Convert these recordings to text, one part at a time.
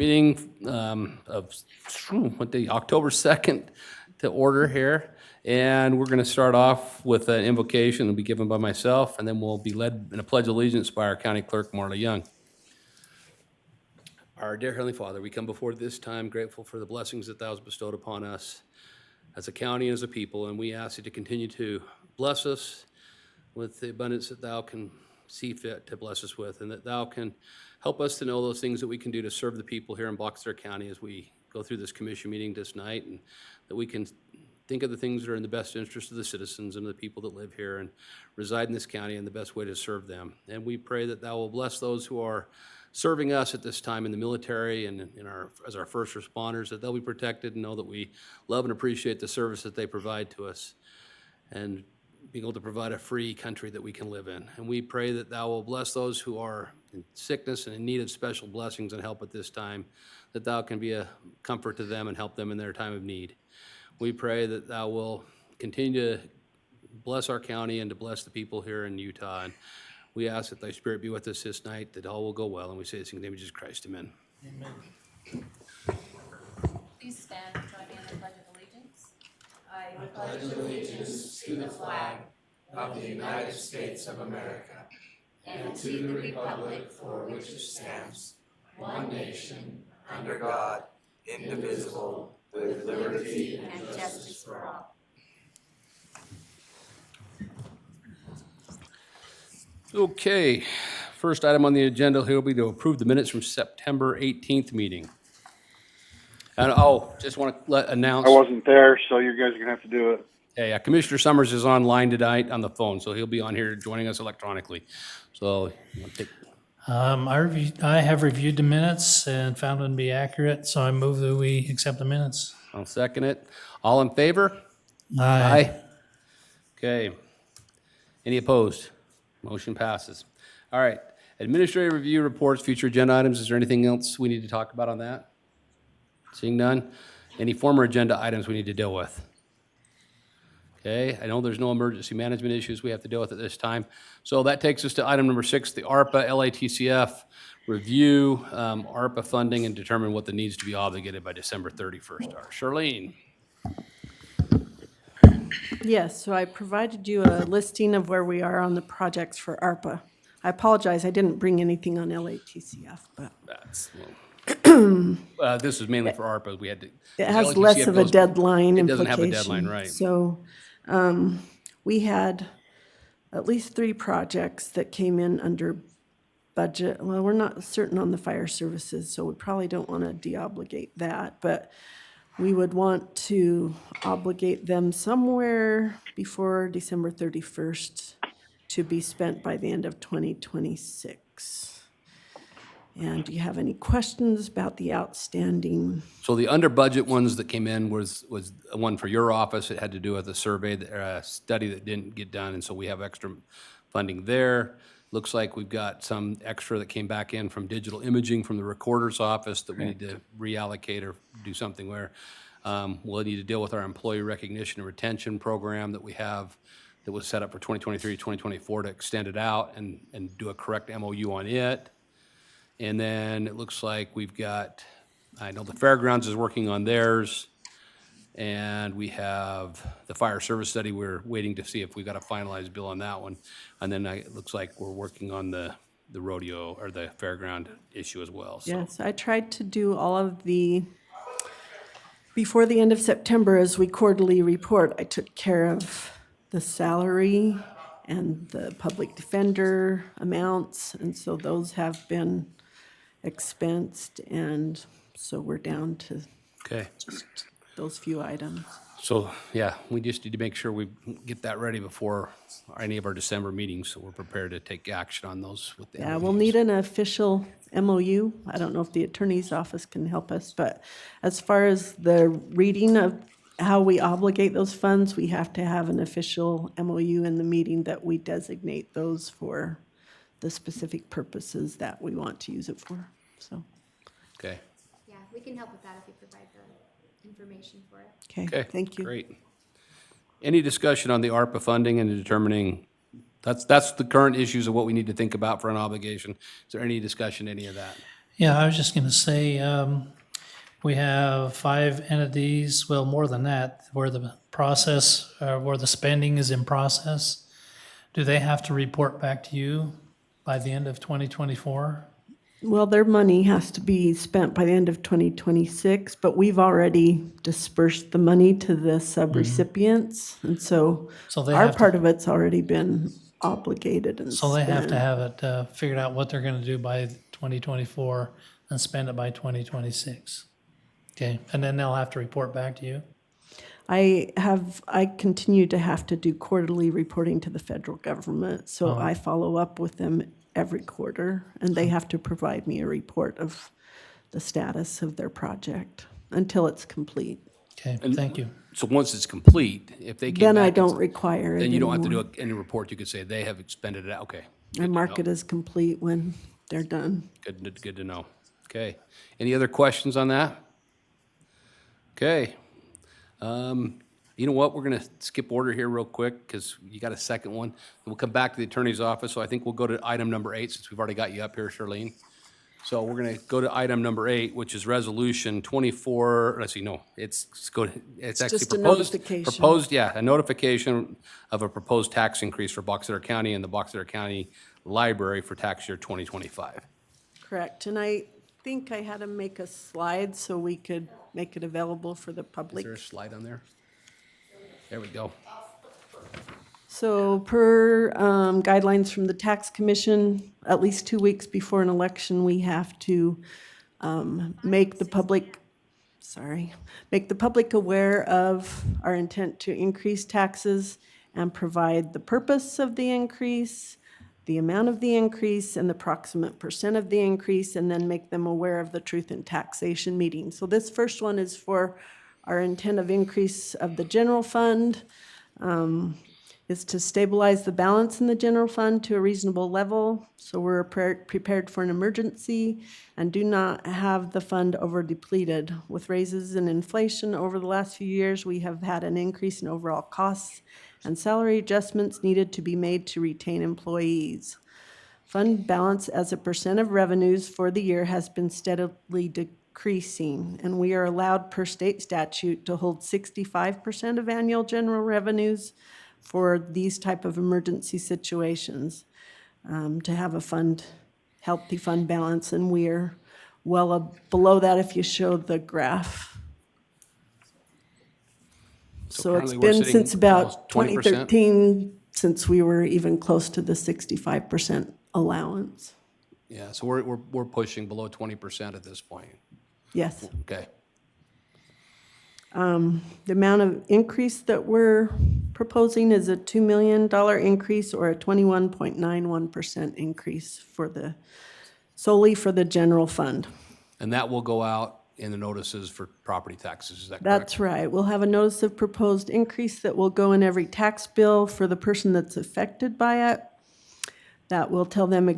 Meeting of October 2nd to order here. And we're going to start off with an invocation that'll be given by myself, and then we'll be led in a pledge of allegiance by our county clerk, Marla Young. Our dear Heavenly Father, we come before this time grateful for the blessings that thou hast bestowed upon us as a county and as a people, and we ask you to continue to bless us with the abundance that thou can see fit to bless us with, and that thou can help us to know those things that we can do to serve the people here in Boxer County as we go through this commission meeting this night, and that we can think of the things that are in the best interest of the citizens and the people that live here and reside in this county and the best way to serve them. And we pray that thou will bless those who are serving us at this time in the military and as our first responders, that they'll be protected and know that we love and appreciate the service that they provide to us, and being able to provide a free country that we can live in. And we pray that thou will bless those who are in sickness and in need of special blessings and help at this time, that thou can be a comfort to them and help them in their time of need. We pray that thou will continue to bless our county and to bless the people here in Utah. And we ask that thy spirit be with us this night, that all will go well. And we say this in the name of Jesus Christ. Amen. Amen. Please stand and join me in the Pledge of Allegiance. I pledge allegiance to the flag of the United States of America and to the republic for which it stands, one nation, under God, indivisible, with liberty and justice for all. Okay, first item on the agenda here will be to approve the minutes from September 18th meeting. And just want to announce. I wasn't there, so you guys are going to have to do it. Yeah, Commissioner Summers is online tonight on the phone, so he'll be on here joining us electronically. So, I have reviewed the minutes and found them to be accurate, so I move that we accept the minutes. I'll second it. All in favor? Aye. Okay. Any opposed? Motion passes. All right. Administrative review reports, future agenda items. Is there anything else we need to talk about on that? Seeing none. Any former agenda items we need to deal with? Okay, I know there's no emergency management issues we have to deal with at this time. So that takes us to item number 6, the ARPA LATCF review, ARPA funding, and determine what the needs to be obligated by December 31st are. Charlene. Yes, so I provided you a listing of where we are on the projects for ARPA. I apologize, I didn't bring anything on LATCF, but That's, this is mainly for ARPA. We had to. it has less of a deadline It implication. doesn't have a deadline, right. So we had at least 3 projects that came in under budget. Well, we're not certain on the fire services, so we probably don't want to deobligate that, but we would want to obligate them somewhere before December 31st to be spent by the end of 2026. And do you have any questions about the outstanding? So the under budget ones that came in was one for your office. It had to do with a survey, a study that didn't get done, and so we have extra funding there. Looks like we've got some extra that came back in from digital imaging from the recorder's office that we need to reallocate or do something where. We'll need to deal with our employee recognition and retention program that we have that was set up for 2023 to 2024 to extend it out and do a correct MOU on it. And then it looks like we've got, I know the Fairgrounds is working on theirs, and we have the fire service study. We're waiting to see if we got a finalized bill on that one. And then it looks like we're working on the rodeo or the fairground issue as well. So. Yes, I tried to do all of the, before the end of September, as we quarterly report, I took care of the salary and the public defender amounts, and so those have been expensed, and so we're down to Okay. just those few items. So, yeah, we just need to make sure we get that ready before any of our December meetings, so we're prepared to take action on those with the Yeah, we'll MOUs. need an official MOU. I don't know if the attorney's office can help us, but as far as the reading of how we obligate those funds, we have to have an official MOU in the meeting that we designate those for the specific purposes that we want to use it for, so. Okay. Yeah, we can help with that if you provide the information for it. Okay, Okay. thank you. Great. Any discussion on the ARPA funding and determining, that's the current issues of what we need to think about for an obligation. Is there any discussion, any of that? Yeah, I was just gonna say, we have 5 entities, well, more than that, where the process, where the spending is in process. Do they have to report back to you by the end of 2024? Well, their money has to be spent by the end of 2026, but we've already dispersed the money to the subrecipients. And so So they our have to- part of it's already been obligated and So they have to spent. have it figured out what they're gonna do by 2024 and spend it by 2026. Okay, and then they'll have to report back to you? I continue to have to do quarterly reporting to the federal government, so Uh-huh. I follow up with them every quarter, and they have to provide me a report of the status of their project until it's complete. Okay, thank you. So once it's complete, if they came Then back. I and don't require it Then you don't have to anymore. do any report, you could say they have expended it, okay. I mark it as complete when they're done. Good to know. Okay. Any other questions on that? Okay. You know what, we're gonna skip order here real quick, because you got a second one. We'll come back to the attorney's office, so I think we'll go to item number 8, since we've already got you up here, Charlene. So we're gonna go to item number 8, which is resolution 24, let's see, no, it's actually just a proposed. notification. Proposed, yeah, a notification of a proposed tax increase for Box Elder County and the Box Elder County Library for tax year 2025. Correct, and I think I had to make a slide so we could make it available for the Is public. there a slide on there? There we go. So per guidelines from the tax commission, at least 2 weeks before an election, we have to make the public aware of our intent to increase taxes and provide the purpose of the increase, the amount of the increase, and the approximate percent of the increase, and then make them aware of the truth in taxation meeting. So this first one is for our intent of increase of the general fund, is to stabilize the balance in the general fund to a reasonable level, so we're prepared for an emergency and do not have the fund over depleted. With raises in inflation over the last few years, we have had an increase in overall costs and salary adjustments needed to be made to retain employees. Fund balance as a percent of revenues for the year has been steadily decreasing, and we are allowed per state statute to hold 65% of annual general revenues for these type of emergency situations, to have a healthy fund balance, and we're well below that if you show the graph. So it's currently we're been sitting since about almost 20%? 2013, since we were even close to the 65% allowance. Yeah, so we're pushing below 20% at this point. Yes. Okay. The amount of increase that we're proposing is a $2 million increase or a 21.91% increase solely for the general fund. And that will go out in the notices for property taxes, is that correct? That's right. We'll have a notice of proposed increase that will go in every tax bill for the person that's affected by it. That will tell them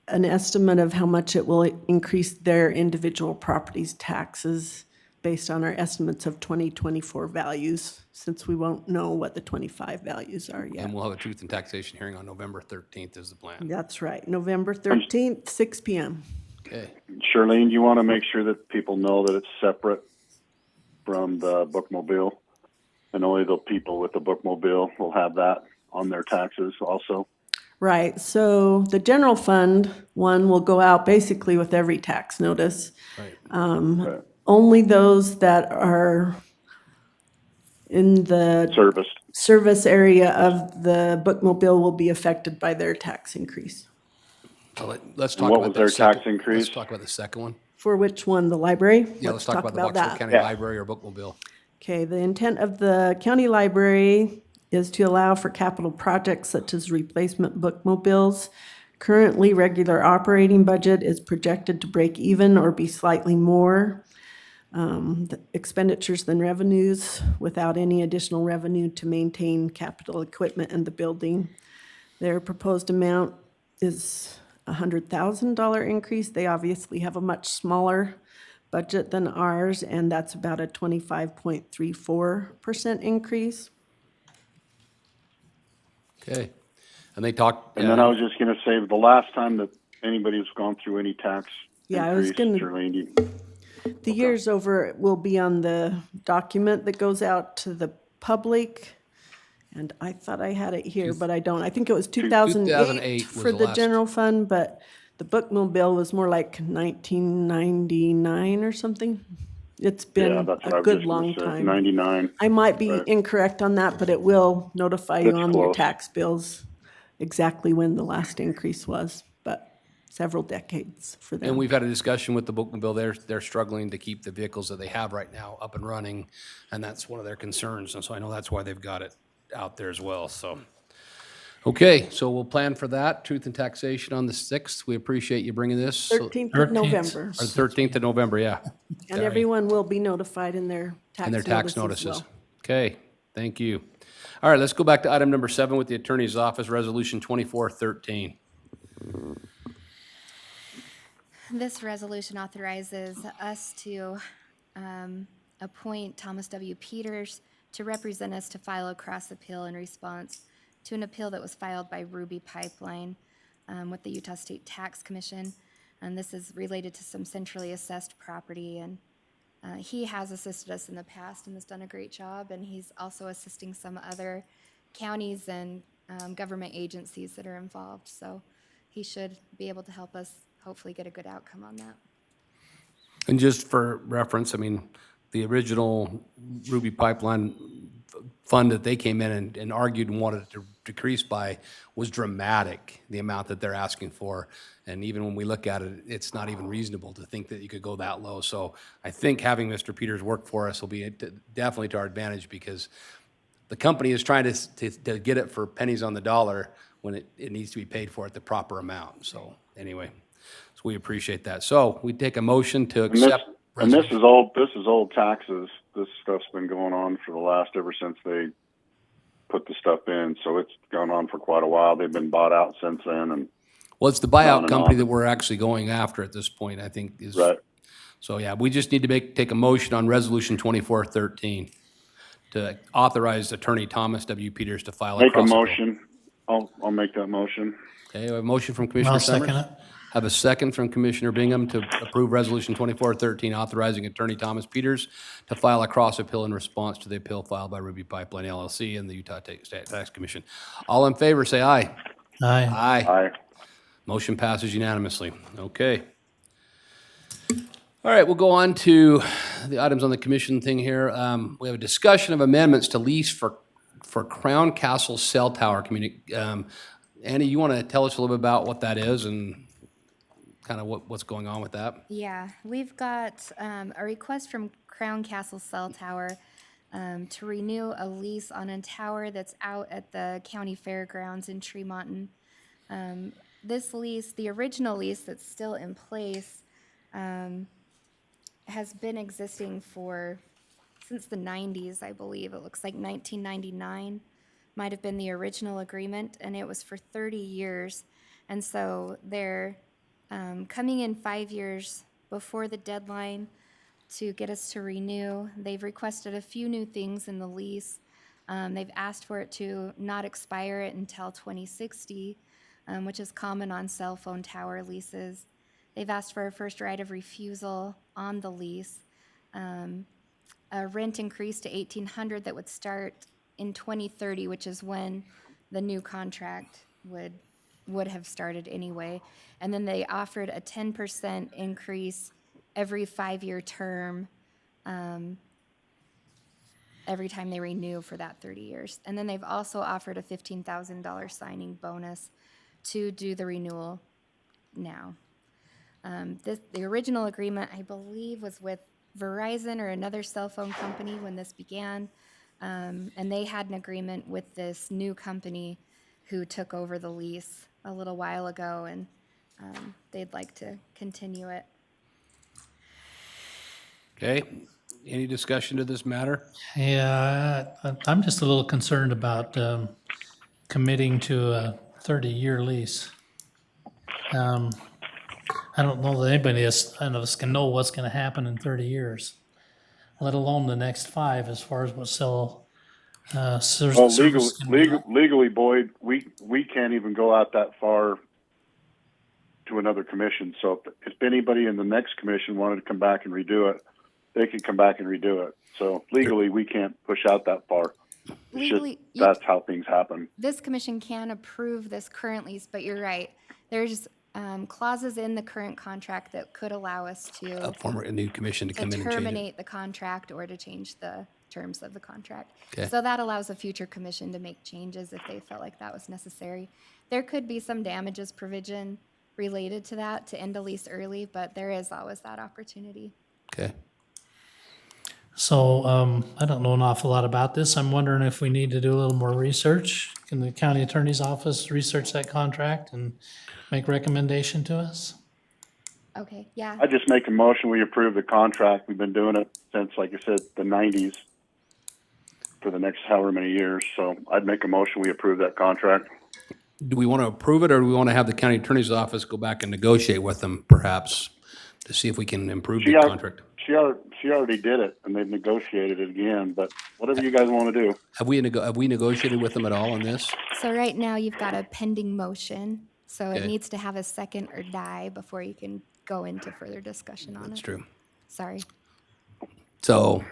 an estimate of how much it will increase their individual property's taxes based on our estimates of 2024 values, since we won't know what the 25 values are yet. And we'll have a truth and taxation hearing on November 13th is the plan. That's right, November 13th, 6 PM. Okay. Charlene, you want to make sure that people know that it's separate from the bookmobile, and only the people with the bookmobile will have that on their taxes also. Right, so the general fund one will go out basically with every tax notice. Right. Right. Only those that are in the Serviced. service area of the bookmobile will be affected by their tax increase. So let's talk what about was that their second. tax increase? Let's talk about the second one. For which one, the library? Yeah, let's talk about the Box Elder County Yeah. Library or bookmobile. Okay, the intent of the county library is to allow for capital projects such as replacement bookmobiles. Currently, regular operating budget is projected to break even or be slightly more the expenditures than revenues without any additional revenue to maintain capital equipment in the building. Their proposed amount is a $100,000 increase. They obviously have a much smaller budget than ours, and that's about a 25.34% increase. Okay. And they talked. And then I was just going to say, the last time that anybody's gone through any tax Yeah, I was increase, gonna, Charlene? the years over will be on the document that goes out to the public. And I thought I had it here, but I don't. I think it was 2008 2008 was for the the last. general fund, but the bookmobile was more like 1999 or something. It's Yeah, been that's what I a was good just gonna long say, time. 99. I might be Right. incorrect on that, but it will notify you It's on your close. tax bills exactly when the last increase was, but several decades for them. And we've had a discussion with the bookmobile. They're struggling to keep the vehicles that they have right now up and running, and that's one of their concerns. And so I know that's why they've got it out there as well, so. Okay, so we'll plan for that, truth and taxation on the 6th. We appreciate you bringing this. So- 13th of 13th. November, Or 13th of November, yeah, and everyone will be notified in their tax and their tax notice as notices. well. Okay, thank you. All right, let's go back to item number 7 with the Attorney's Office, Resolution 2413. This resolution authorizes us to appoint Thomas W. Peters to represent us to file a cross appeal in response to an appeal that was filed by Ruby Pipeline with the Utah State Tax Commission. And this is related to some centrally assessed property. And he has assisted us in the past and has done a great job. And he's also assisting some other counties and government agencies that are involved. So he should be able to help us hopefully get a good outcome on that. And just for reference, I mean, the original Ruby Pipeline fund that they came in and argued and wanted to decrease by was dramatic, the amount that they're asking for. And even when we look at it, it's not even reasonable to think that you could go that low. So I think having Mr. Peters work for us will be definitely to our advantage, because the company is trying to get it for pennies on the dollar when it needs to be paid for at the proper amount. So anyway, so we appreciate that. So we take a motion to And this, accept. and this is old taxes. This stuff's been going on for the last, ever since they put the stuff in. So it's gone on for quite a while. They've been bought out since then, and Well, it's the On buyout and company on. that we're actually going after at this point, I think is. right. So, yeah, we just need to take a motion on Resolution 2413 to authorize Attorney Thomas W. Peters to file a Make a cross appeal. motion. I'll make that motion. Okay, we have a motion from Commissioner I'll Summers. second it. Have a second from Commissioner Bingham to approve Resolution 2413, authorizing Attorney Thomas Peters to file a cross appeal in response to the appeal filed by Ruby Pipeline LLC and the Utah State Tax Commission. All in favor, say aye. Aye. Aye. Aye. Motion passes unanimously. Okay. All right, we'll go on to the items on the commission thing here. We have a discussion of amendments to lease for Crown Castle Cell Tower Annie, you want to tell us a little bit about what that is and kind of what's going on with that? Yeah, we've got a request from Crown Castle Cell Tower to renew a lease on a tower that's out at the county fairgrounds in Tremonton. This lease, the original lease that's still in place, has been existing since the 90s, I believe. It looks like 1999 might have been the original agreement, and it was for 30 years. And so they're coming in 5 years before the deadline to get us to renew. They've requested a few new things in the lease. They've asked for it to not expire it until 2060, which is common on cell phone tower leases. They've asked for a first right of refusal on the lease, a rent increase to $1,800 that would start in 2030, which is when the new contract would have started anyway. And then they offered a 10% increase every 5-year term, every time they renew for that 30 years. And then they've also offered a $15,000 signing bonus to do the renewal now. The original agreement, I believe, was with Verizon or another cell phone company when this began. And they had an agreement with this new company who took over the lease a little while ago, and they'd like to continue it. Okay, any discussion to this matter? Yeah, I'm just a little concerned about committing to a 30-year lease. I don't know that anybody of us can know what's going to happen in 30 years, let alone the next 5 as far as what cell service. Well, legally, Boyd, we can't even go out that far to to another commission. So if anybody in the next commission wanted to come back and redo it, they could come back and redo it. So legally, we can't push out that far. It's just, Legally, that's how things happen. this commission can approve this current lease, but you're right. There's clauses in the current contract that could allow us to A new commission to come in and change it. terminate the contract or to change the terms of the contract. Okay. So that allows a future commission to make changes if they felt like that was necessary. There could be some damages provision related to that to end a lease early, but there is always that opportunity. Okay. So I don't know an awful lot about this. I'm wondering if we need to do a little more research. Can the county attorney's office research that contract and make recommendation to us? Okay, yeah. I just make a motion, we approve the contract. We've been doing it since, like I said, the 90s for the next however many years. So I'd make a motion, we approve that contract. Do we want to approve it, or do we want to have the county attorney's office go back and negotiate with them perhaps to see if we can improve the She al- contract? She already did it, and they've negotiated it again, but whatever you guys want to do. Have we negotiated with them at all on this? So right now, you've got a pending motion, so it Okay. needs to have a second or die before you can go into further discussion on it. That's true. Sorry. So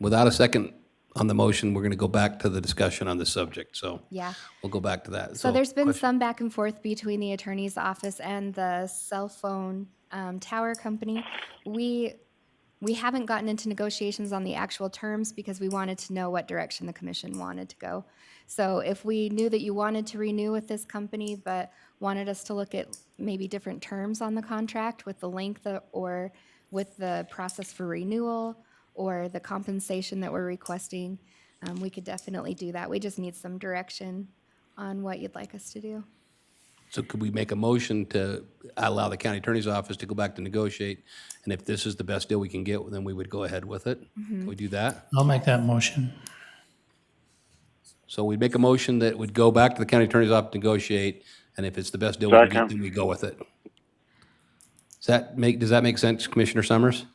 without a second on the motion, we're going to go back to the discussion on this subject. So Yeah. we'll go back to that. So there's been question- some back and forth between the attorney's office and the cell phone tower company. We haven't gotten into negotiations on the actual terms because we wanted to know what direction the commission wanted to go. So if we knew that you wanted to renew with this company, but wanted us to look at maybe different terms on the contract with the length or with the process for renewal or the compensation that we're requesting, we could definitely do that. We just need some direction on what you'd like us to do. So could we make a motion to allow the county attorney's office to go back to negotiate? And if this is the best deal we can get, then we would go ahead with it? Can we do that? I'll make that motion. So we'd make a motion that would go back to the county attorney's office to negotiate, and if it's the best deal we can get, Second. then we go with it. Does that make sense, Commissioner Summers?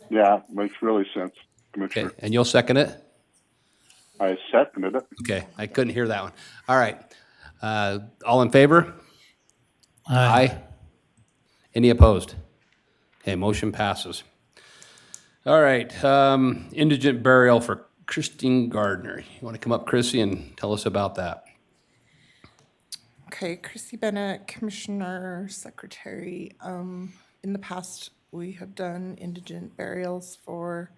Yeah, makes really sense, Okay, Commissioner. and you'll second it? I seconded it. Okay, I couldn't hear that one. All right. All in favor? Aye. Any opposed? Okay, motion passes. All right, indigent burial for Christine Gardner. You want to come up, Chrissy, and tell us about that? Okay, Chrissy Bennett, Commissioner Secretary. In the past, we have done indigent burials for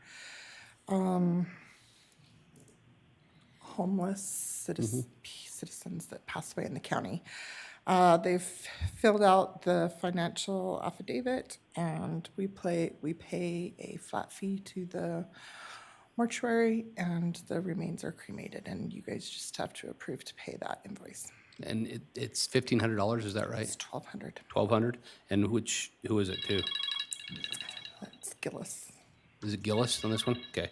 homeless citizens that pass away in the county. They've filled out the financial affidavit, and we pay a flat fee to the mortuary, and the remains are cremated, and you guys just have to approve to pay that invoice. And it's $1,500, is that right? It's $1,200. 1,200? And who is it to? That's Gillis. Is it Gillis on this one? Okay.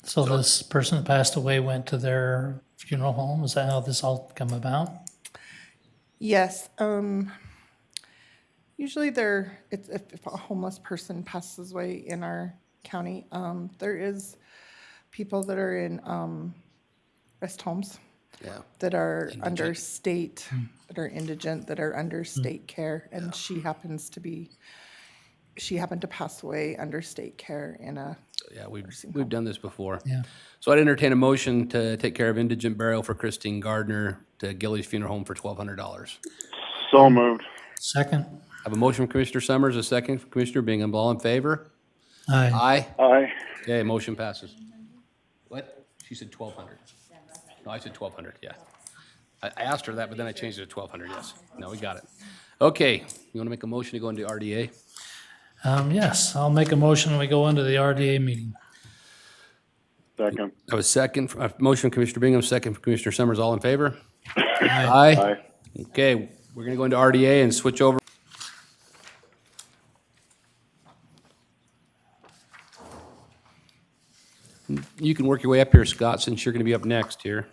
So this person that passed away went to their funeral home? Is that how this all come about? Yes, usually if a homeless person passes away in our county, there is people that are in, rest homes Yeah. that are under state, that are indigent, that are under state care, and she happened to pass away under state care in a, Yeah, we've done this before. Yeah. So I'd entertain a motion to take care of indigent burial for Christine Gardner to Gillies Funeral Home for $1,200. So moved. Second? I have a motion from Commissioner Summers, a second from Commissioner Bingham. All in favor? Aye. Aye. Aye. Okay, motion passes. What? She said 1,200. No, I said 1,200, yeah. I asked her that, but then I changed it to 1,200, yes. No, we got it. Okay, you want to make a motion to go into RDA? Yes, I'll make a motion and we go into the RDA meeting. Second. I have a second, a motion from Commissioner Bingham, second from Commissioner Summers. All in favor? Aye. Aye. Aye. Okay, we're going to go into RDA and switch over. You can work your way up here, Scott, since you're going to be up next here.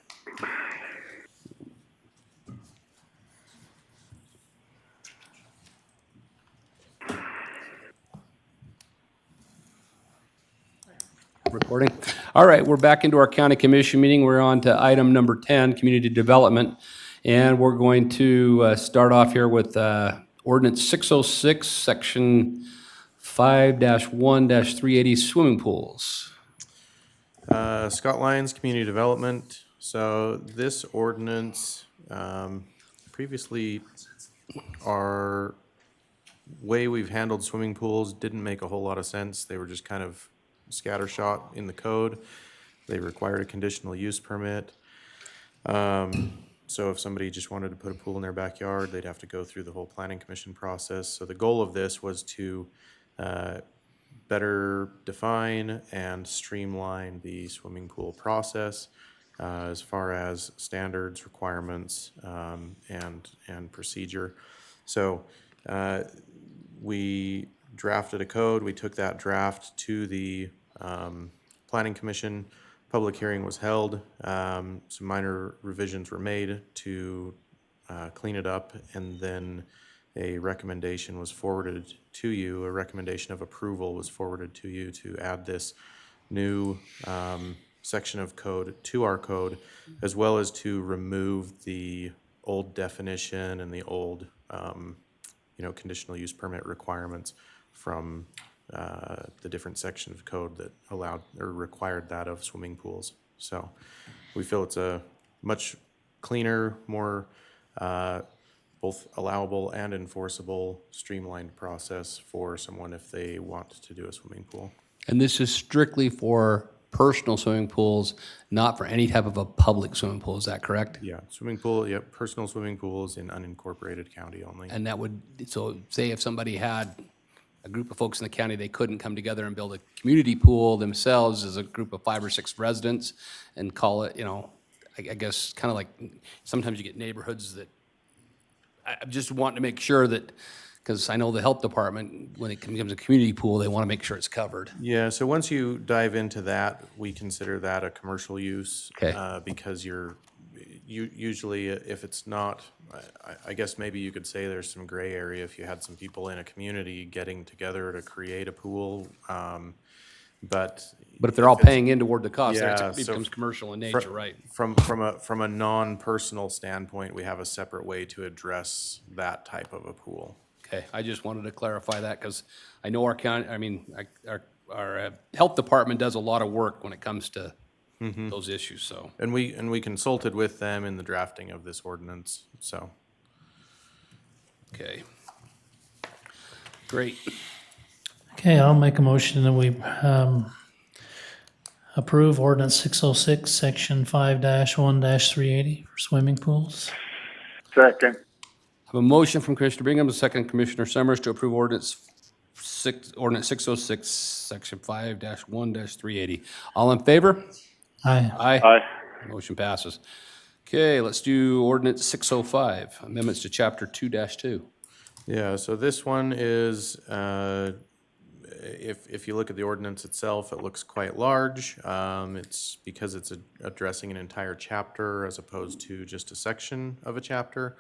Recording. All right, we're back into our county commission meeting. We're on to item number 10, community development. And we're going to start off here with ordinance 606, section 5-1-380 swimming pools. Scott Lyons, Community Development. So this ordinance, previously, our way we've handled swimming pools didn't make a whole lot of sense. They were just kind of scattershot in the code. They required a conditional use permit. So if somebody just wanted to put a pool in their backyard, they'd have to go through the whole planning commission process. So the goal of this was to better define and streamline the swimming pool process as far as standards, requirements, and procedure. So we drafted a code. We took that draft to the planning commission. Public hearing was held. Some minor revisions were made to clean it up, and then a recommendation was forwarded to you. A recommendation of approval was forwarded to you to add this new section of code to our code, as well as to remove the old definition and the old, conditional use permit requirements from the different sections of code that allowed or required that of swimming pools. So we feel it's a much cleaner, more both allowable and enforceable, streamlined process for someone if they want to do a swimming pool. And this is strictly for personal swimming pools, not for any type of a public swimming pool, is that correct? Yeah, swimming pool, yep, personal swimming pools in unincorporated county only. And that would, so say if somebody had a group of folks in the county, they couldn't come together and build a community pool themselves as a group of 5 or 6 residents and call it, I guess, kind of like, sometimes you get neighborhoods that, I just want to make sure that, because I know the health department, when it becomes a community pool, they want to make sure it's covered. Yeah, so once you dive into that, we consider that a commercial use. Okay. Because usually if it's not, I guess maybe you could say there's some gray area if you had some people in a community getting together to create a pool. But But if they're all it's- paying in toward the cost, then Yeah, it so becomes commercial in nature, right? From a non-personal standpoint, we have a separate way to address that type of a pool. Okay, I just wanted to clarify that because I know our county, our health department does a lot of work when it comes to those issues, so. And we consulted with them in the drafting of this ordinance, so. Okay. Great. Okay, I'll make a motion that we approve ordinance 606, section 5-1-380 for swimming pools. Second. I have a motion from Commissioner Bingham, a second Commissioner Summers to approve ordinance 606, section 5-1-380. All in favor? Aye. Aye. Aye. Motion passes. Okay, let's do ordinance 605, amendments to chapter 2-2. Yeah, so this one is, if you look at the ordinance itself, it looks quite large. It's because it's addressing an entire chapter as opposed to just a section of a chapter.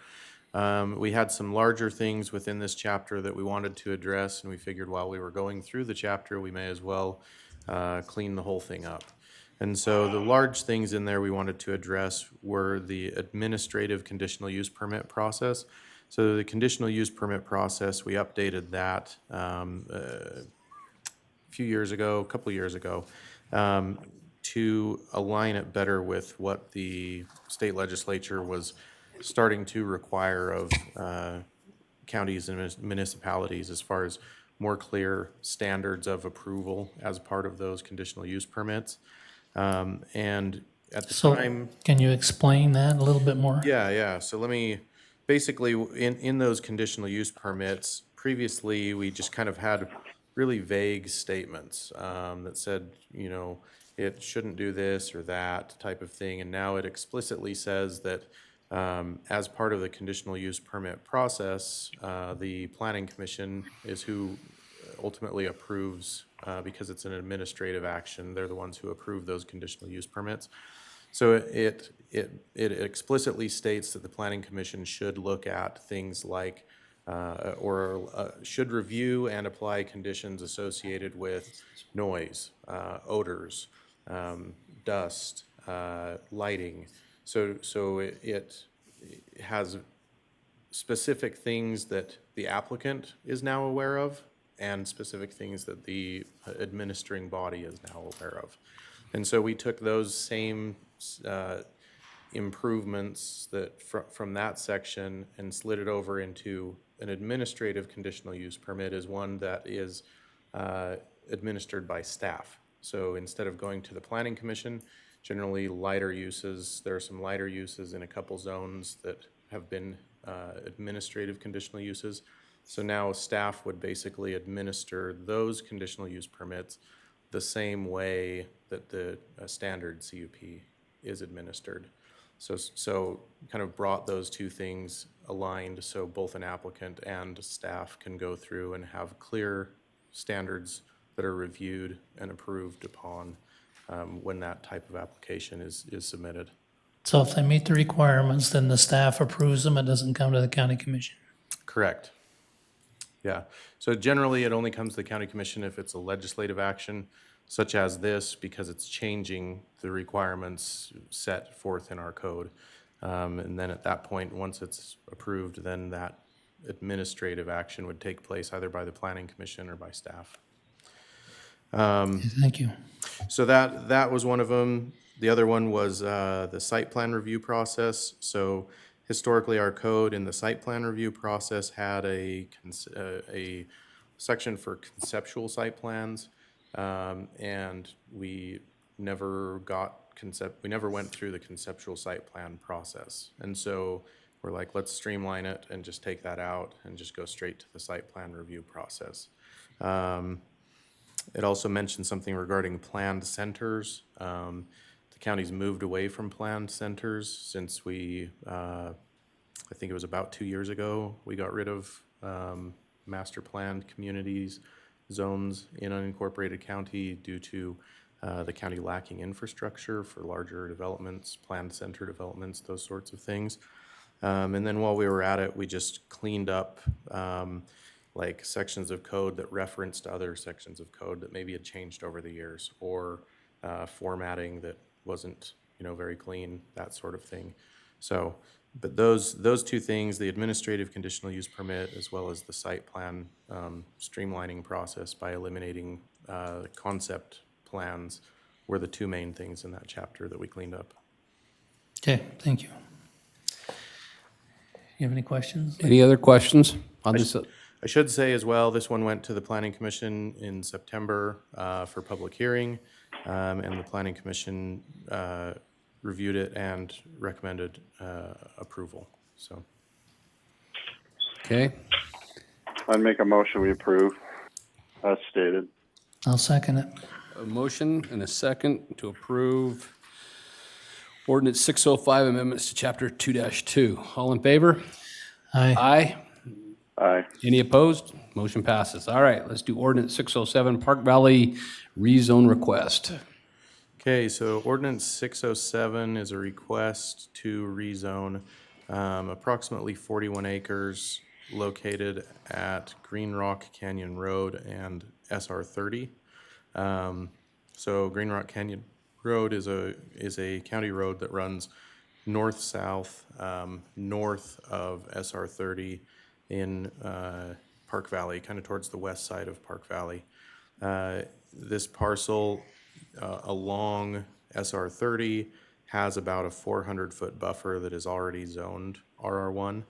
We had some larger things within this chapter that we wanted to address, and we figured while we were going through the chapter, we may as well clean the whole thing up. And so the large things in there we wanted to address were the administrative conditional use permit process. So the conditional use permit process, we updated that a couple years ago, to align it better with what the state legislature was starting to require of counties and municipalities as far as more clear standards of approval as part of those conditional use permits. And at the So time. can you explain that a little bit more? Yeah. So let me, basically, in those conditional use permits, previously, we just kind of had really vague statements that said, it shouldn't do this or that type of thing. And now it explicitly says that as part of the conditional use permit process, the planning commission is who ultimately approves, because it's an administrative action. They're the ones who approve those conditional use permits. So it explicitly states that the planning commission should look at things like, should review and apply conditions associated with noise, odors, dust, lighting. So has specific things that the applicant is now aware of and specific things that the administering body is now aware of. And so we took those same improvements that from that section and slid it over into an administrative conditional use permit as one that is administered by staff. So instead of going to the planning commission, generally lighter uses, there are some lighter uses in a couple zones that have been administrative conditional uses. So now staff would basically administer those conditional use permits the same way that the standard CUP is administered. So kind of brought those two things aligned so both an applicant and staff can go through and have clear standards that are reviewed and approved upon when that type of application is submitted. So if they meet the requirements, then the staff approves them, it doesn't come to the county commission. Correct. Yeah. So generally, it only comes to the county commission if it's a legislative action, such as this, because it's changing the requirements set forth in our code. And then at that point, once it's approved, then that administrative action would take place either by the planning commission or by staff. Thank you. So that was one of them. The other one was the site plan review process. So historically, our code in the site plan review process had a section for conceptual site plans, and we never went through the conceptual site plan process. And so we're like, let's streamline it and just take that out and just go straight to the site plan review process. It also mentioned something regarding planned centers. The county's moved away from planned centers since we, I think it was about 2 years ago, we got rid of master planned communities, zones in unincorporated county due to the county lacking infrastructure for larger developments, planned center developments, those sorts of things. And then while we were at it, we just cleaned up like sections of code that referenced other sections of code that maybe had changed over the years, or formatting that wasn't, very clean, that sort of thing. So, but those two things, the administrative conditional use permit as well as the site plan streamlining process by eliminating concept plans, were the two main things in that chapter that we cleaned up. Okay, thank you. You have any questions? Any other questions on this? I should say as well, this one went to the Planning Commission in September for public hearing, and the Planning Commission reviewed it and recommended approval, so. Okay, I'd make a motion, we approve, as stated. I'll second it. a motion and a second to approve ordinance 605 amendments to chapter 2-2. All in favor? Aye. Aye. Aye. Any opposed? Motion passes. All right, let's do ordinance 607, Park Valley rezone request. Okay, so ordinance 607 is a request to rezone approximately 41 acres located at Green Rock Canyon Road and SR 30. So Green Rock Canyon Road is a county road that runs north-south, north of SR 30 in Park Valley, kind of towards the west side of Park Valley. This parcel along SR 30 has about a 400-foot buffer that is already zoned RR1,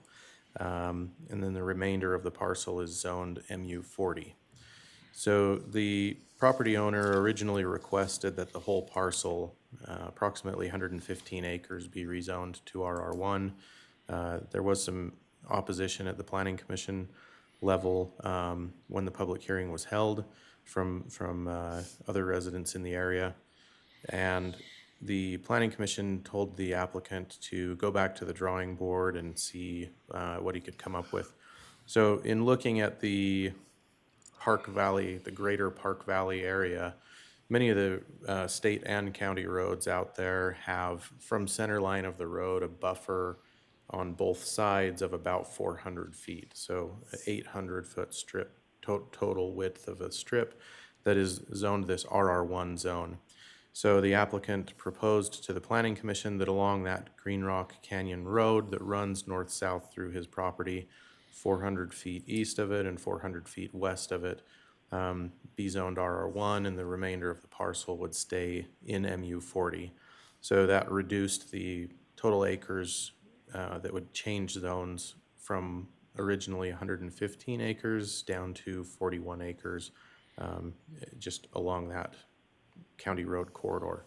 and then the remainder of the parcel is zoned MU 40. So the property owner originally requested that the whole parcel, approximately 115 acres, be rezoned to RR1. There was some opposition at the Planning Commission level when the public hearing was held from other residents in the area. And the Planning Commission told the applicant to go back to the drawing board and see what he could come up with. So in looking at the Park Valley, the greater Park Valley area, many of the state and county roads out there have, from center line of the road, a buffer on both sides of about 400 feet. So an 800-foot strip, total width of a strip that is zoned this RR1 zone. So the applicant proposed to the Planning Commission that along that Green Rock Canyon Road that runs north-south through his property, 400 feet east of it and 400 feet west of it, be zoned RR1, and the remainder of the parcel would stay in MU40. So that reduced the total acres that would change zones from originally 115 acres down to 41 acres, just along that county road corridor.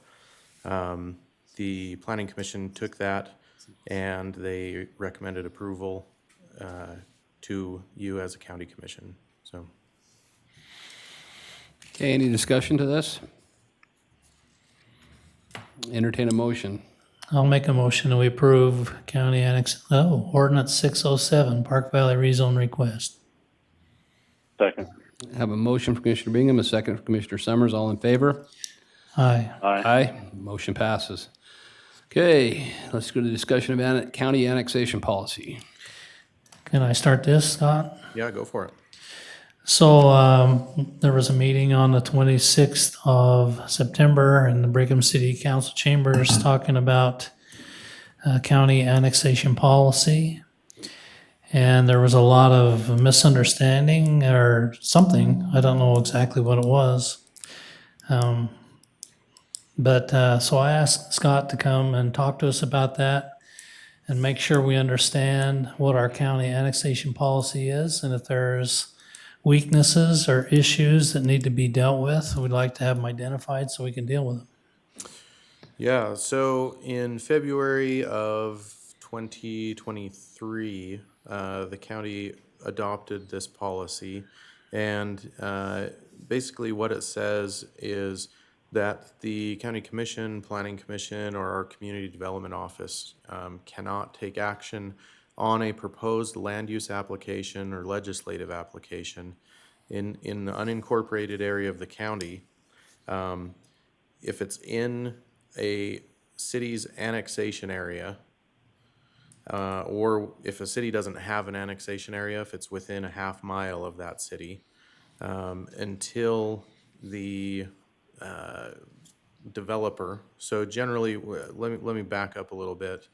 The Planning Commission took that and they recommended approval to you as a county commission. So, Okay, any discussion to this? Entertain a motion. I'll make a motion that we approve county ordinance 607, Park Valley rezone request. Second. Have a motion from Commissioner Bingham, a second from Commissioner Summers. All in favor? Aye. Aye. Aye. Motion passes. Okay, let's go to the discussion of county annexation policy. Can I start this, Scott? yeah, go for it. So there was a meeting on the 26th of September in the Brigham City Council chambers talking about county annexation policy. And there was a lot of misunderstanding or something. I don't know exactly what it was. So I asked Scott to come and talk to us about that and make sure we understand what our county annexation policy is, and if there's weaknesses or issues that need to be dealt with, we'd like to have them identified so we can deal with them. Yeah, so in February of 2023, the county adopted this policy. And basically what it says is that the county commission, planning commission, or our community development office cannot take action on a proposed land use application or legislative application in the unincorporated area of the county. If it's in a city's annexation area, or if a city doesn't have an annexation area, if it's within a half mile of that city, until the developer. So generally, let me back up a little bit.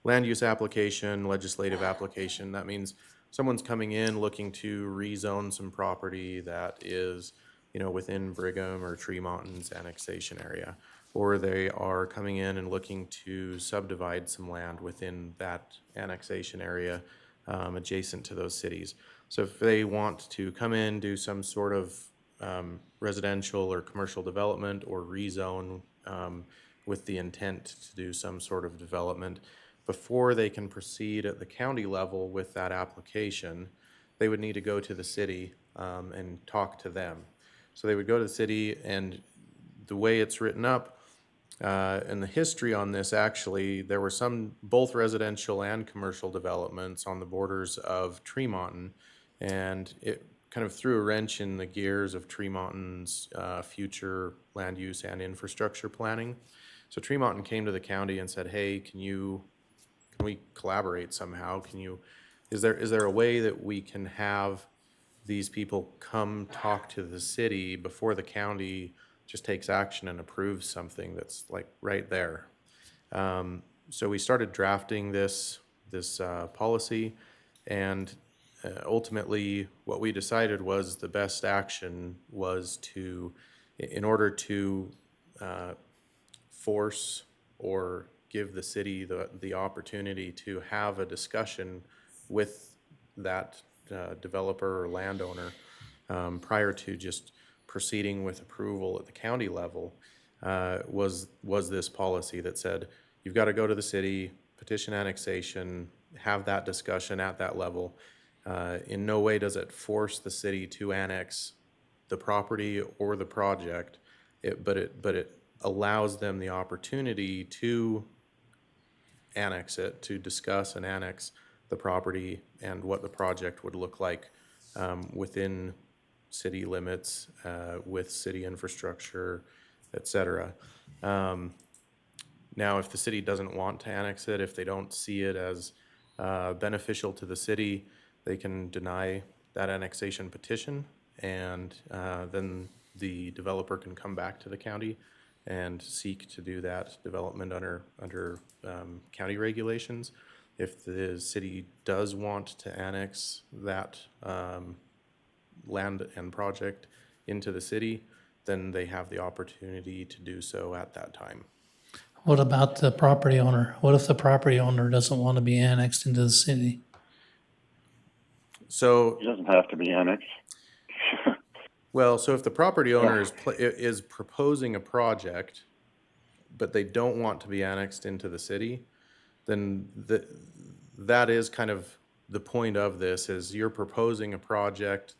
Land use application, legislative application, that means someone's coming in looking to rezone some property that is, within Brigham or Tremont's annexation area. Or they are coming in and looking to subdivide some land within that annexation area adjacent to those cities. So if they want to come in, do some sort of residential or commercial development or rezone with the intent to do some sort of development, before they can proceed at the county level with that application, they would need to go to the city and talk to them. So they would go to the city, and the way it's written up, and the history on this, actually, there were both residential and commercial developments on the borders of Tremont, and it kind of threw a wrench in the gears of Tremont's future land use and infrastructure planning. So Tremont came to the county and said, hey, can we collaborate somehow? Is there a way that we can have these people come talk to the city before the county just takes action and approves something that's like right there? So we started drafting this policy, and ultimately what we decided was the best action was to, in order to force or give the city the opportunity to have a discussion with that developer or landowner prior to just proceeding with approval at the county level, was this policy that said, you've got to go to the city, petition annexation, have that discussion at that level. In no way does it force the city to annex the property or the project, but it allows them the opportunity to annex it, to discuss and annex the property and what the project would look like within city limits, with city infrastructure, et cetera. Now, if the city doesn't want to annex it, if they don't see it as beneficial to the city, they can deny that annexation petition, and then the developer can come back to the county and seek to do that development under county regulations. If the city does want to annex that land and project into the city, then they have the opportunity to do so at that time. What about the property owner? What if the property owner doesn't want to be annexed into the city? So, It doesn't have to be annexed. well, so if the property owner is proposing a project, but they don't want to be annexed into the city, then that is kind of the point of this, is you're proposing a project,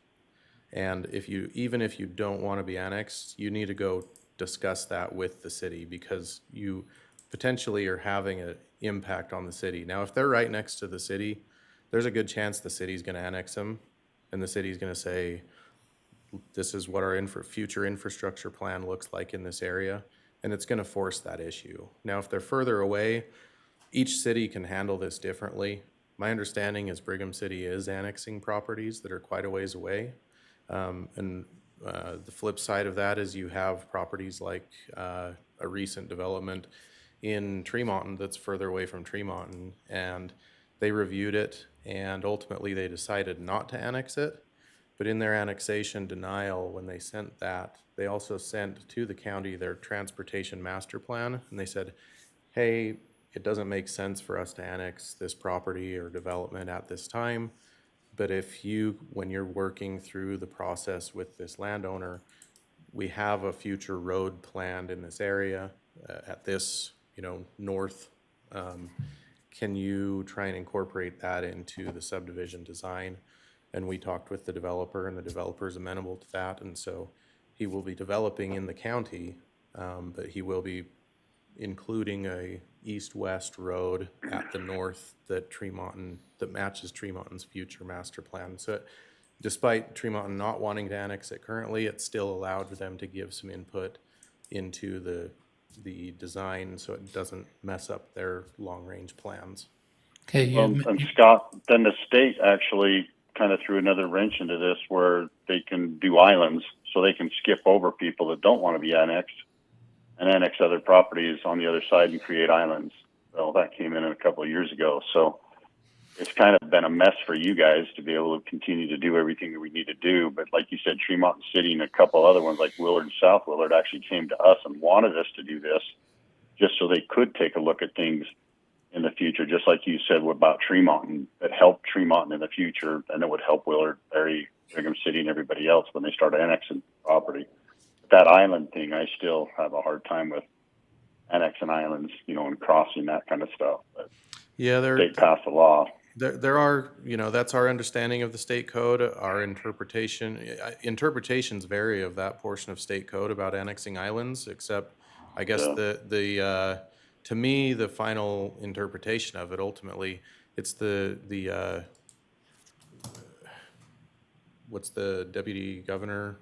and even if you don't want to be annexed, you need to go discuss that with the city, because you potentially are having an impact on the city. Now, if they're right next to the city, there's a good chance the city's gonna annex them, and the city's gonna say, this is what our future infrastructure plan looks like in this area, and it's gonna force that issue. Now, if they're further away, each city can handle this differently. My understanding is Brigham City is annexing properties that are quite a ways away. The flip side of that is you have properties like a recent development in Tremonton that's further away from Tremonton, and they reviewed it, and ultimately they decided not to annex it. But in their annexation denial, when they sent that, they also sent to the county their transportation master plan, and they said, hey, it doesn't make sense for us to annex this property or development at this time. But when you're working through the process with this landowner, we have a future road planned in this area at this, north. Can you try and incorporate that into the subdivision design? And we talked with the developer, and the developer's amenable to that. And so he will be developing in the county, but he will be including a east-west road at the north that matches Tremonton's future master plan. So despite Tremonton not wanting to annex it currently, it still allowed for them to give some input into the design, so it doesn't mess up their long-range plans. Okay, And Scott, then the state actually kind of threw another wrench into this, where they can do islands, so they can skip over people that don't want to be annexed and annex other properties on the other side and create islands. Well, that came in a couple of years ago. So it's kind of been a mess for you guys to be able to continue to do everything that we need to do. But like you said, Tremont City and a couple other ones like Willard and South Willard actually came to us and wanted us to do this just so they could take a look at things in the future, just like you said about Tremont, and that helped Tremont in the future, and it would help Willard, Berry, Brigham City, and everybody else when they start annexing property. That island thing, I still have a hard time with annexing islands, and crossing that kind of stuff. But Yeah, they passed a law. There are, that's our understanding of the state code, our interpretations vary of that portion of state code about annexing islands, except I guess to me, the final interpretation of it, ultimately, it's what's the deputy governor?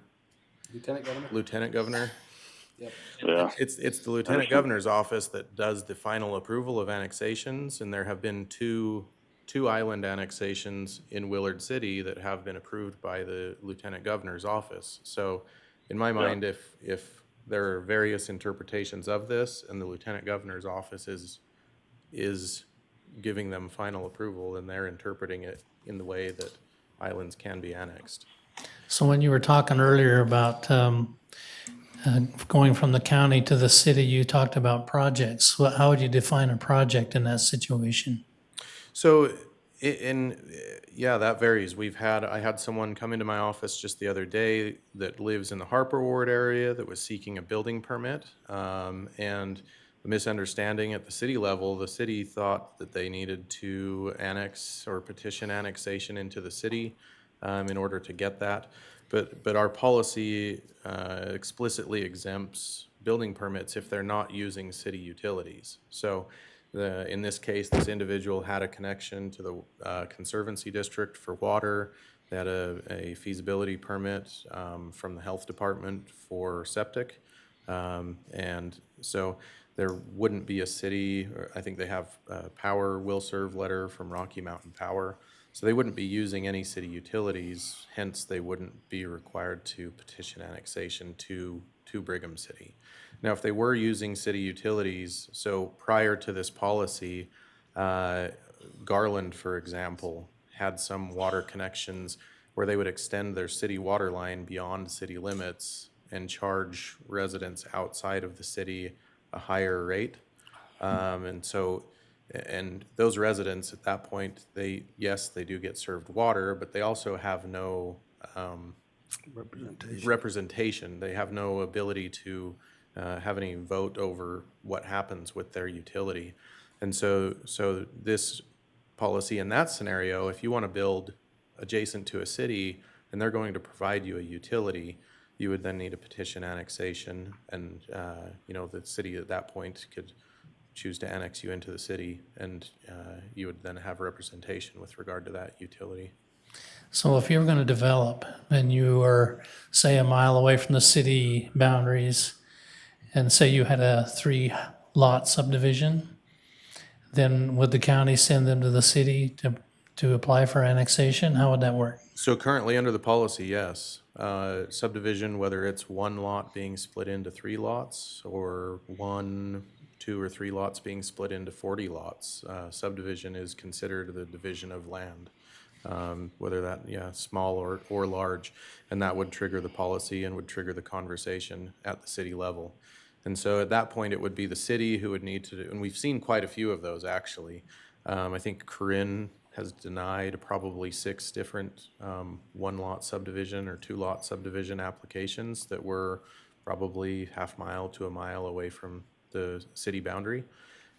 Lieutenant governor? Yeah. It's the lieutenant governor's office that does the final approval of annexations, and there have been two island annexations in Willard City that have been approved by the lieutenant governor's office. So in my mind, if there are various interpretations of this and the lieutenant governor's office is giving them final approval, and they're interpreting it in the way that islands can be annexed. so when you were talking earlier about going from the county to the city, you talked about projects. How would you define a project in that situation? So that varies. I had someone come into my office just the other day that lives in the Harper Ward area that was seeking a building permit. And the misunderstanding at the city level, the city thought that they needed to annex or petition annexation into the city in order to get that. But our policy explicitly exempts building permits if they're not using city utilities. So in this case, this individual had a connection to the Conservancy District for water. They had a feasibility permit from the health department for septic. And so there wouldn't be a city, I think they have a power will serve letter from Rocky Mountain Power. So they wouldn't be using any city utilities, hence they wouldn't be required to petition annexation to Brigham City. Now, if they were using city utilities, so prior to this policy, Garland, for example, had some water connections where they would extend their city water line beyond city limits and charge residents outside of the city a higher rate. And those residents at that point, yes, they do get served water, but they also have no representation. They have no ability to have any vote over what happens with their utility. And so this policy in that scenario, if you want to build adjacent to a city and they're going to provide you a utility, you would then need a petition annexation, and the city at that point could choose to annex you into the city, and you would then have representation with regard to that utility. So if you're going to develop and you are, say, a mile away from the city boundaries, and say you had a 3-lot subdivision, then would the county send them to the city to apply for annexation? How would that work? So currently under the policy, yes. Subdivision, whether it's 1 lot being split into 3 lots or 1, 2, or 3 lots being split into 40 lots, subdivision is considered the division of land. Whether that, small or large, and that would trigger the policy and would trigger the conversation at the city level. And so at that point, it would be the city who would need to do, and we've seen quite a few of those actually. I think Corinne has denied probably 6 different 1-lot subdivision or 2-lot subdivision applications that were probably half mile to a mile away from the city boundary.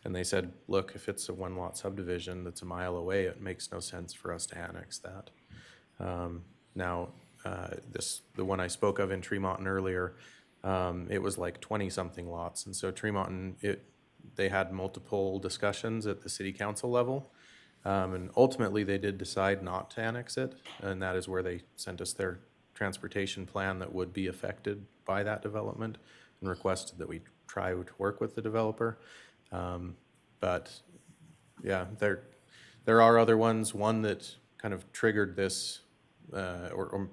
And they said, look, if it's a 1-lot subdivision that's a mile away, it makes no sense for us to annex that. The one I spoke of in Tremonton earlier, it was like 20-something lots. And so Tremonton, they had multiple discussions at the city council level. And ultimately, they did decide not to annex it. And that is where they sent us their transportation plan that would be affected by that development, and requested that we try to work with the developer. But yeah, there are other ones. One that kind of triggered this, or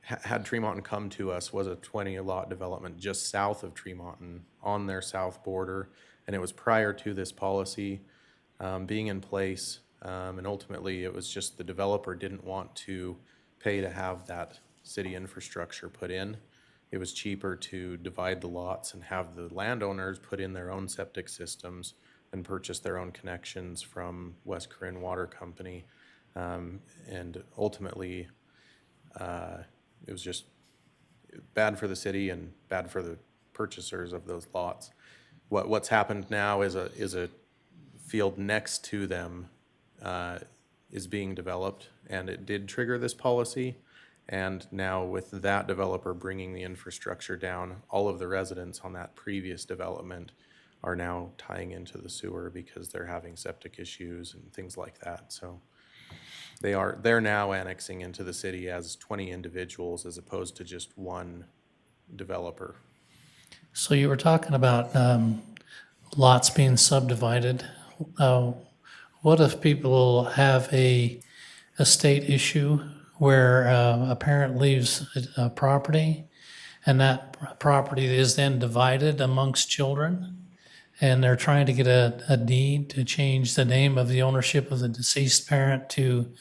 had Tremonton come to us, was a 20-lot development just south of Tremonton on their south border, and it was prior to this policy being in place. And ultimately, it was just the developer didn't want to pay to have that city infrastructure put in. It was cheaper to divide the lots and have the landowners put in their own septic systems and purchase their own connections from West Corinne Water Company. And ultimately, it was just bad for the city and bad for the purchasers of those lots. What's happened now is a field next to them is being developed, and it did trigger this policy. And now with that developer bringing the infrastructure down, all of the residents on that previous development are now tying into the sewer because they're having septic issues and things like that. So they're now annexing into the city as 20 individuals as opposed to just one developer. So you were talking about lots being subdivided. What if people have a estate issue where a parent leaves a property, and that property is then divided amongst children, and they're trying to get a deed to change the name of the ownership of the deceased parent to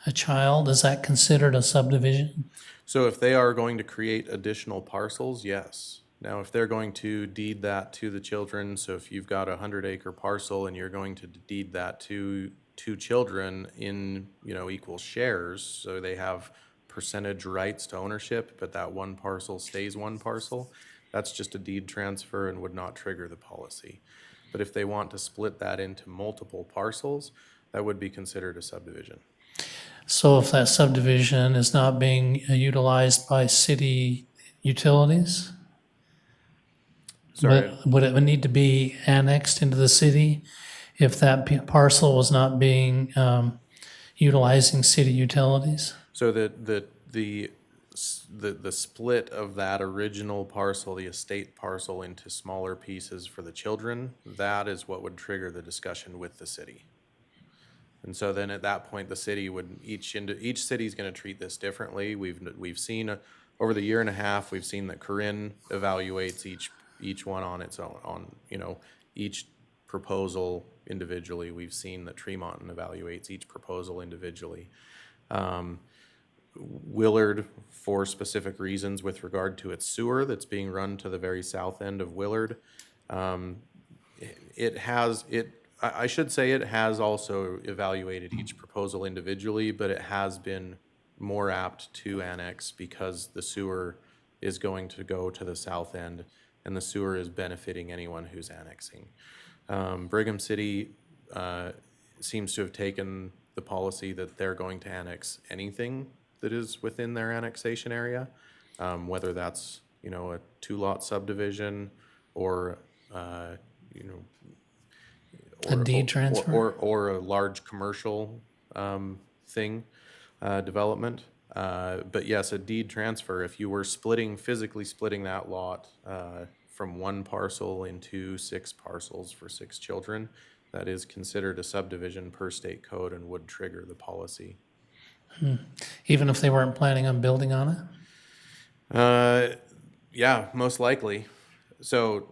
a child? Is that considered a subdivision? So if they are going to create additional parcels, yes. Now, if they're going to deed that to the children, so if you've got a 100-acre parcel and you're going to deed that to 2 children in, equal shares, so they have percentage rights to ownership, but that one parcel stays one parcel, that's just a deed transfer and would not trigger the policy. But if they want to split that into multiple parcels, that would be considered a subdivision. So if that subdivision is not being utilized by city utilities, Sorry. would it need to be annexed into the city if that parcel was not being utilizing city utilities? So the split of that original parcel, the estate parcel, into smaller pieces for the children, that is what would trigger the discussion with the city. And so then at that point, the city would, each city is going to treat this differently. We've seen over the year and a half, we've seen that Corinne evaluates each each one on its own, each proposal individually. We've seen that Tremont evaluates each proposal individually. Willard, for specific reasons with regard to its sewer that's being run to the very south end of Willard, I should say it has also evaluated each proposal individually, but it has been more apt to annex because the sewer is going to go to the south end, and the sewer is benefiting anyone who's annexing. Brigham City seems to have taken the policy that they're going to annex anything that is within their annexation area, whether that's, a 2-lot subdivision or, A deed transfer? Or a large commercial development. But yes, a deed transfer, if you were physically splitting that lot from one parcel into 6 parcels for 6 children, that is considered a subdivision per state code and would trigger the policy. Even if they weren't planning on building on it? Yeah, most likely. So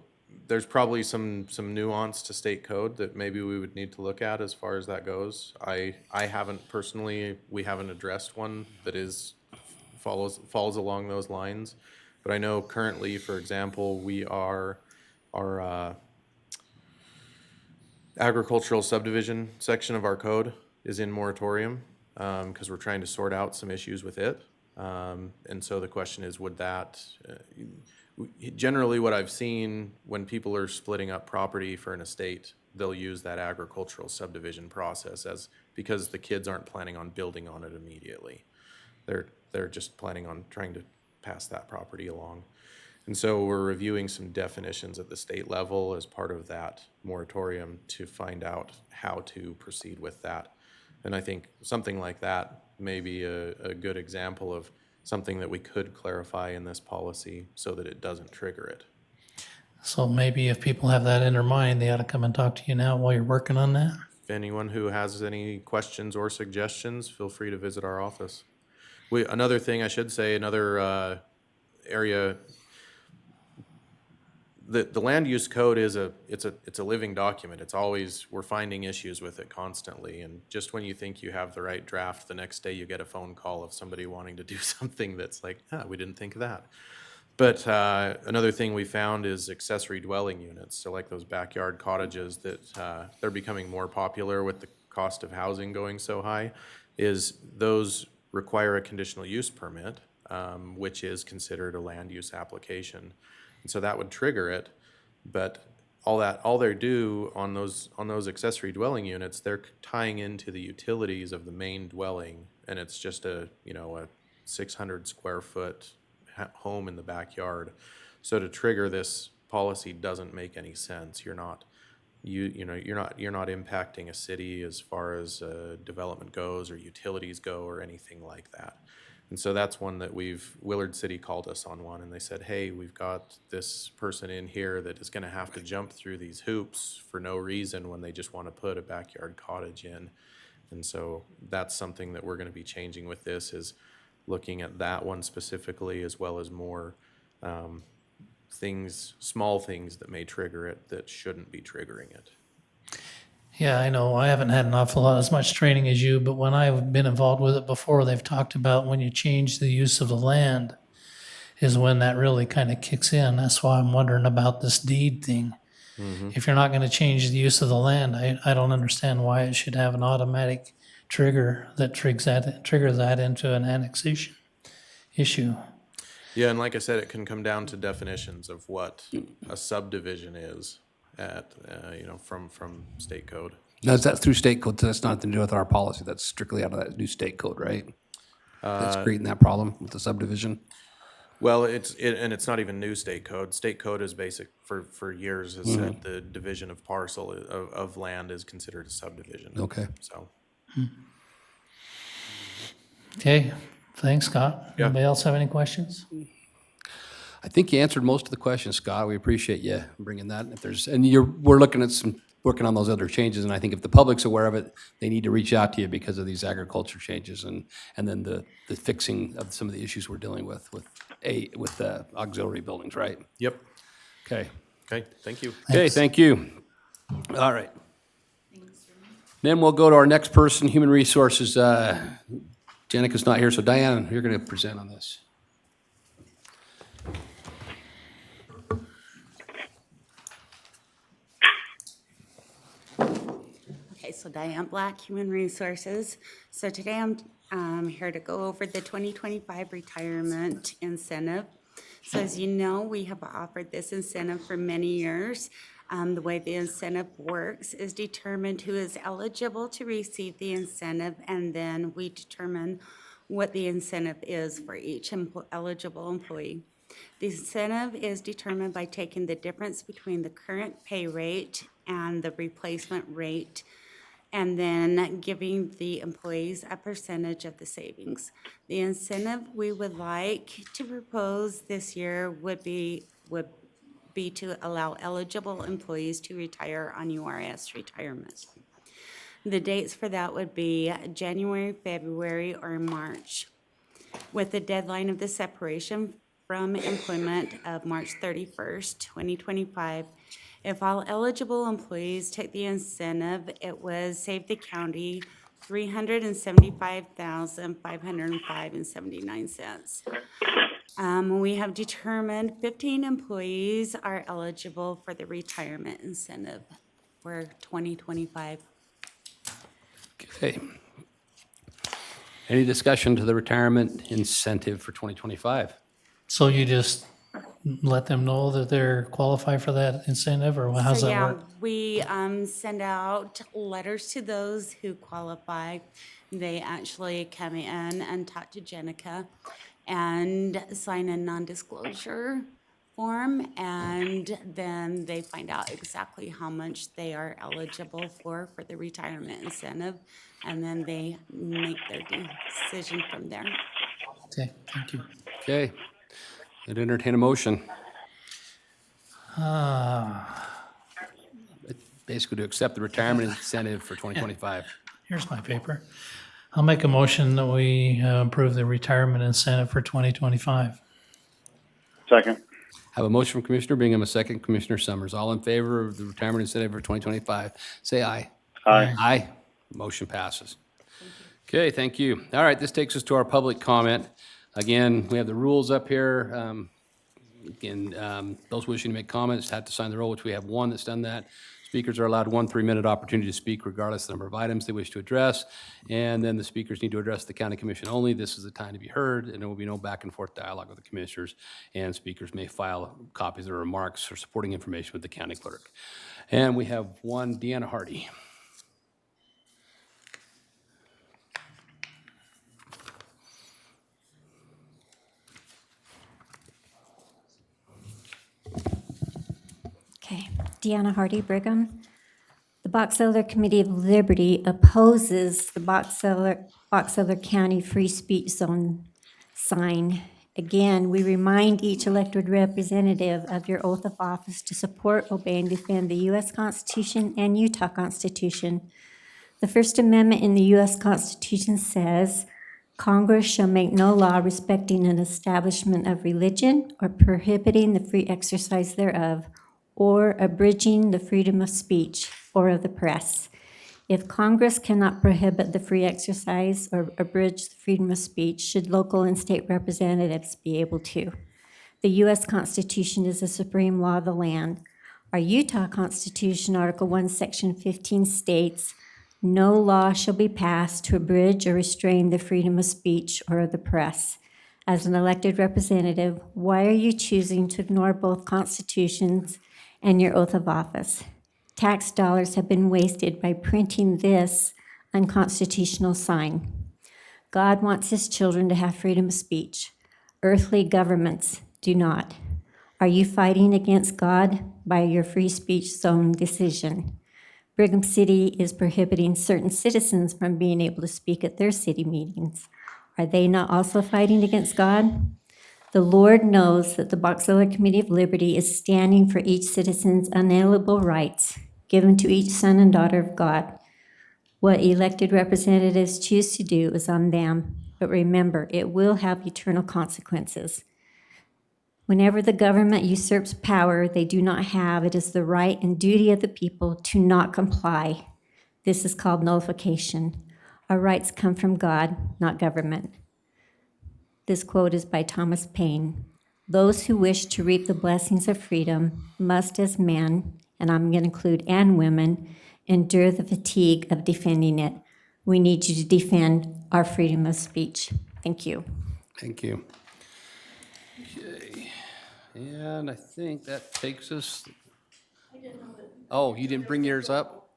there's probably some nuance to state code that maybe we would need to look at as far as that goes. I haven't personally, we haven't addressed one that falls along those lines. But I know currently, for example, our agricultural subdivision section of our code is in moratorium because we're trying to sort out some issues with it. And so the question is, would that, generally what I've seen when people are splitting up property for an estate, they'll use that agricultural subdivision process because the kids aren't planning on building on it immediately. They're just planning on trying to pass that property along. And so we're reviewing some definitions at the state level as part of that moratorium to find out how to proceed with that. And I think something like that may be a good example of something that we could clarify in this policy so that it doesn't trigger it. So maybe if people have that in their mind, they ought to come and talk to you now while you're working on that. If anyone who has any questions or suggestions, feel free to visit our office. Another thing I should say, another area, the land use code is it's a living document. It's always, we're finding issues with it constantly. And just when you think you have the right draft, the next day you get a phone call of somebody wanting to do something that's like, we didn't think of that. But another thing we found is accessory dwelling units. So like those backyard cottages that they're becoming more popular with the cost of housing going so high, is those require a conditional use permit, which is considered a land use application. And so that would trigger it, but all they do on those accessory dwelling units, they're tying into the utilities of the main dwelling, and it's just a 600 square foot home in the backyard. So to trigger this policy doesn't make any sense. You're not impacting a city as far as development goes or utilities go or anything like that. And so that's one that Willard City called us on one, and they said, hey, we've got this person in here that is gonna have to jump through these hoops for no reason when they just wanna put a backyard cottage in. And so that's something that we're gonna be changing with this, is looking at that one specifically, as well as more small things that may trigger it that shouldn't be triggering it. Yeah, I know. I haven't had an awful lot as much training as you, but when I've been involved with it before, they've talked about when you change the use of the land is when that really kind of kicks in. That's why I'm wondering about this deed thing. Mm-hmm. If you're not going to change the use of the land, I don't understand why it should have an automatic trigger that triggers that into an annexation issue. Yeah, and like I said, it can come down to definitions of what a subdivision is from state code. Now, is that through state code? So that's nothing to do with our policy. That's strictly out of that new state code, right? That's creating that problem with the subdivision. Well, it's not even new state code. State code is basic for years has said the division of parcel of land is considered a subdivision. Okay. So. Okay, thanks, Scott. Yeah. Anybody else have any questions? I think you answered most of the questions, Scott. We appreciate you bringing that. We're looking at working on those other changes, and I think if the public's aware of it, they need to reach out to you because of these agriculture changes and then the fixing of some of the issues we're dealing with auxiliary buildings, right? Yep. Okay. Okay, thank you. Okay, thank you. All right. Then we'll go to our next person, Human Resources. Jenica's not here, so Diane, you're going to present on this. Okay, so Diane Black, Human Resources. So today I'm here to go over the 2025 retirement incentive. So as you know, we have offered this incentive for many years. The way the incentive works is determined who is eligible to receive the incentive, and then we determine what the incentive is for each eligible employee. The incentive is determined by taking the difference between the current pay rate and the replacement rate, and then giving the employees a percentage of the savings. The incentive we would like to propose this year would be to allow eligible employees to retire on URS retirement. The dates for that would be January, February, or March, with the deadline of the separation from employment of March 31st, 2025. If all eligible employees take the incentive, it would save the county $375,505.79. We have determined 15 employees are eligible for the retirement incentive for 2025. Okay. Any discussion to the retirement incentive for 2025? So you just let them know that they're qualified for that incentive, or how's So that yeah, work? we send out letters to those who qualify. They actually come in and talk to Jenica and sign a non-disclosure form, and then they find out exactly how much they are eligible for the retirement incentive, and then they make their decision from there. Okay, thank you. Okay. I'd entertain a motion. Basically to accept the retirement incentive for 2025. Here's my paper. I'll make a motion that we approve the retirement incentive for 2025. Second. Have a motion from Commissioner Bingham, a second Commissioner Summers. All in favor of the retirement incentive for 2025, say aye. Aye. Aye. Motion passes. Okay, thank you. All right, this takes us to our public comment. Again, we have the rules up here. Those wishing to make comments have to sign the roll, which we have one that's done that. Speakers are allowed 1 3-minute opportunity to speak regardless of the number of items they wish to address. And then the speakers need to address the county commission only. This is the time to be heard, and there will be no back and forth dialogue with the commissioners. And speakers may file copies of their remarks or supporting information with the county clerk. And we have one, Deanna Hardy. Okay, Deanna Hardy Brigham. The Box Elder Committee of Liberty opposes the Box Elder County Free Speech Zone sign. Again, we remind each elected representative of your oath of office to support, obey, and defend the U.S. Constitution and Utah Constitution. The First Amendment in the U.S. Constitution says, Congress shall make no law respecting an establishment of religion or prohibiting the free exercise thereof, or abridging the freedom of speech or of the press. If Congress cannot prohibit the free exercise or abridge the freedom of speech, should local and state representatives be able to? The U.S. Constitution is the supreme law of the land. Our Utah Constitution, Article 1, Section 15 states, no law shall be passed to abridge or restrain the freedom of speech or of the press. As an elected representative, why are you choosing to ignore both constitutions and your oath of office? Tax dollars have been wasted by printing this unconstitutional sign. God wants his children to have freedom of speech. Earthly governments do not. Are you fighting against God by your free speech zone decision? Brigham City is prohibiting certain citizens from being able to speak at their city meetings. Are they not also fighting against God? The Lord knows that the Box Elder Committee of Liberty is standing for each citizen's unalienable rights given to each son and daughter of God. What elected representatives choose to do is on them, but remember, it will have eternal consequences. Whenever the government usurps power they do not have, it is the right and duty of the people to not comply. This is called nullification. Our rights come from God, not government. This quote is by Thomas Paine. Those who wish to reap the blessings of freedom must, as men, and I'm going to include and women, endure the fatigue of defending it. We need you to defend our freedom of speech. Thank you. Thank you. Okay, and I think that takes us. Oh, you didn't bring yours up?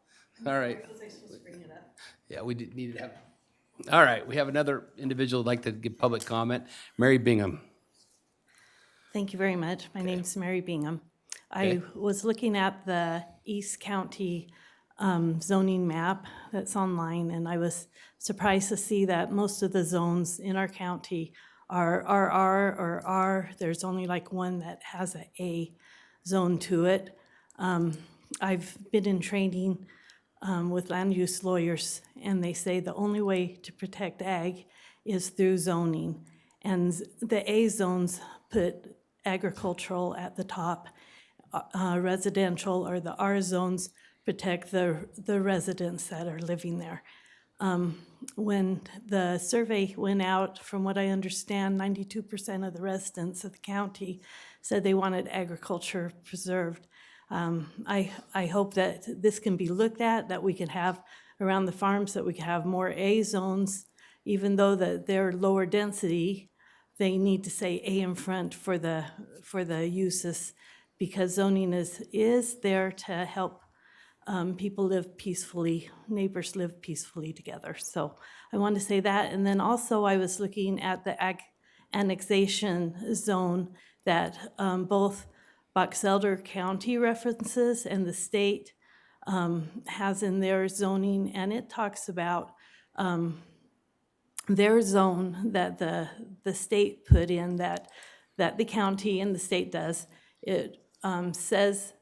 All right. Yeah, we did need to have. All right, we have another individual who'd like to give public comment. Mary Bingham. Thank you very much. My name's Mary Bingham. I Okay. was looking at the East County zoning map that's online, and I was surprised to see that most of the zones in our county are RR or R. There's only like one that has an A zone to it. I've been in training with land use lawyers, and they say the only way to protect ag is through zoning. And the A zones put agricultural at the top, residential, or the R zones protect the residents that are living there. When the survey went out, from what I understand, 92% of the residents of the county said they wanted agriculture preserved. I hope that this can be looked at, that we can have around the farms, that we can have more A zones, even though that they're lower density, they need to say A in front for the uses, because zoning is there to help people live peacefully, neighbors live peacefully together. So I wanted to say that. And then also I was looking at the annexation zone that both Box Elder County references and the state has in their zoning, and it talks about their zone that the state put in, that the county and the state does. It says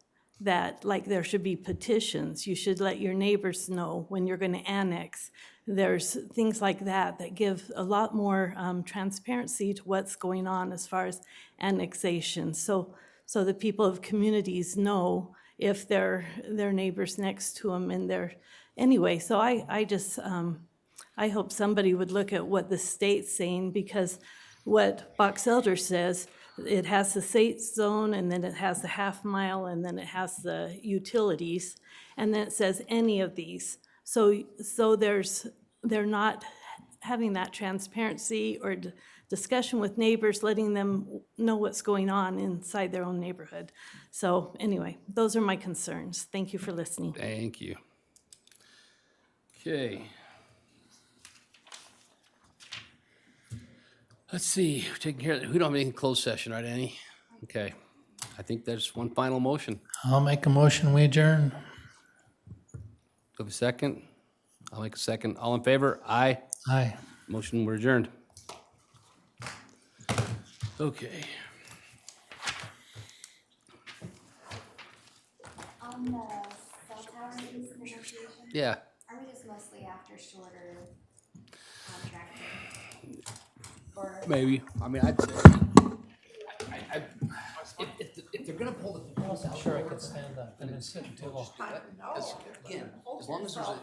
that, like, there should be petitions. You should let your neighbors know when you're going to annex. There's things like that that give a lot more transparency to what's going on as far as annexation. So the people of communities know if their neighbors next to them, and anyway. So I just I hope somebody would look at what the state's saying, because what Box Elder says, it has the state zone, and then it has the half mile, and then it has the utilities, and then it says any of these. So they're not having that transparency or discussion with neighbors, letting them know what's going on inside their own neighborhood. So anyway, those are my concerns. Thank you for listening. Thank you. Okay. Let's see, we're taking care of, we don't have any closed session, right, Annie? Okay. I think there's one final motion. I'll make a motion, we adjourn. Do we have a second? I'll make a second. All in favor? Aye. Aye. Motion, we're adjourned. Okay. On the cell tower lease negotiation, Yeah. are we just mostly after shorter contracting? Or Maybe. I mean, I'd say, if they're gonna pull the. Sure, I could stand up. I've been sitting too long. Again, as long as there's a.